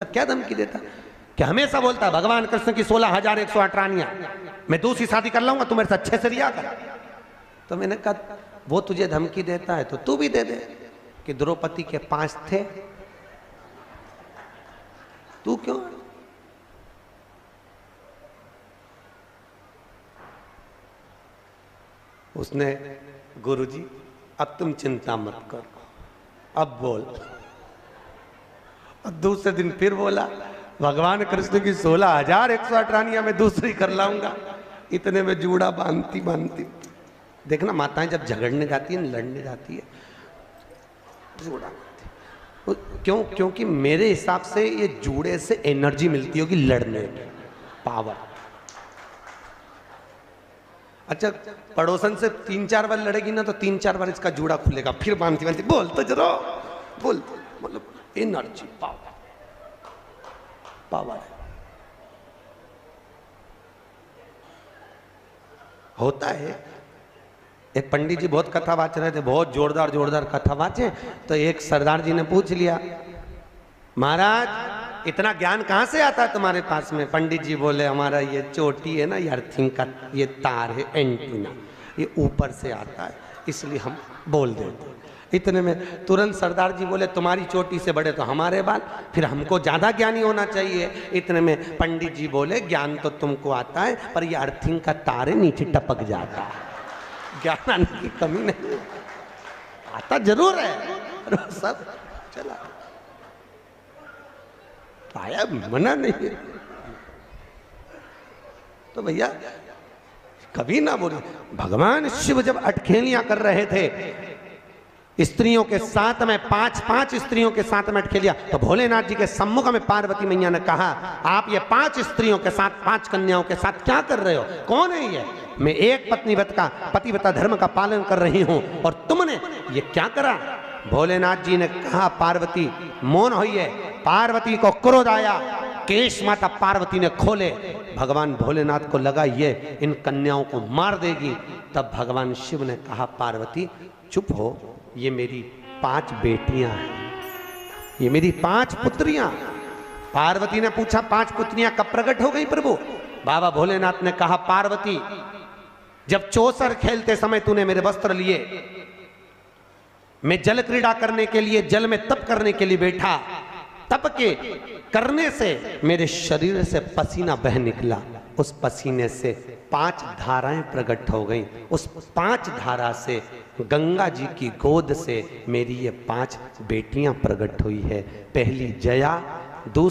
क्या धमकी देता कि हमेशा बोलता भगवान कृष्ण की 16,108 रानियां, मैं दूसरी शादी कर लाऊंगा, तू मेरे से अच्छे से रिया कर। तो मैंने कहा वो तुझे धमकी देता है तो तू भी दे दे कि द्रौपदी के 5 थे, तू क्यों? उसने गुरुजी अब तुम चिंता मत करो, अब बोल। और दूसरे दिन फिर बोला भगवान कृष्ण की 16,108 रानियां मैं दूसरी कर लाऊंगा। इतने में जूड़ा बांधती बांधती, देखना माताएं जब झगड़ने जाती है, लड़ने जाती है, जूड़ा बांधती। क्यों? क्योंकि मेरे हिसाब से ये जूड़े से एनर्जी मिलती होगी लड़ने की, पावर। अच्छा, पड़ोसन से 3-4 बार लड़ेगी ना तो 3-4 बार इसका जूड़ा खुलेगा, फिर बांधती बांधती बोल तो जरा बोल, मतलब एनर्जी, पावर, पावर है। होता है। एक पंडित जी बहुत कथा वाच रहे थे, बहुत जोरदार जोरदार कथा वाचे, तो एक सरदार जी ने पूछ लिया महाराज इतना ज्ञान कहाँ से आता है तुम्हारे पास में? पंडित जी बोले हमारा ये चोटी है ना, ये अर्थिंग का ये तार है, एंटीना, ये ऊपर से आता है, इसलिए हम बोल देते। इतने में तुरंत सरदार जी बोले तुम्हारी चोटी से बड़े तो हमारे बाल, फिर हमको ज्यादा ज्ञानी होना चाहिए। इतने में पंडित जी बोले ज्ञान तो तुमको आता है पर ये अर्थिंग का तार नीचे टपक जाता है, ज्ञान आने की कमी नहीं, आता जरूर है, सब चला आया, मना नहीं। तो भैया कभी ना बोले। भगवान शिव जब अटखेलियां कर रहे थे स्त्रियों के साथ में, 5-5 स्त्रियों के साथ में अटखेलिया, तो भोलेनाथ जी के सम्मुख में पार्वती मैया ने कहा आप ये 5 स्त्रियों के साथ, 5 कन्याओं के साथ क्या कर रहे हो? कौन है ये? मैं एक पतिव्रता धर्म का पालन कर रही हूं और तुमने ये क्या करा? भोलेनाथ जी ने कहा पार्वती मौन होइए। पार्वती को क्रोध आया, केश माता पार्वती ने खोले। भगवान भोलेनाथ को लगा ये इन कन्याओं को मार देगी। तब भगवान शिव ने कहा पार्वती चुप हो, ये मेरी 5 बेटियां हैं, ये मेरी 5 पुत्रियां। पार्वती ने पूछा 5 पुत्रियां कब प्रकट हो गई प्रभु? बाबा भोलेनाथ ने कहा पार्वती जब चौसर खेलते समय तूने मेरे वस्त्र लिए, मैं जल क्रीड़ा करने के लिए, जल में तप करने के लिए बैठा, तप के करने से मेरे शरीर से पसीना बह निकला, उस पसीने से 5 धाराएं प्रकट हो गईं। उस 5 धारा से गंगा जी की गोद से मेरी ये 5 बेटियां प्रकट हुई है। पहली जया, दूसरी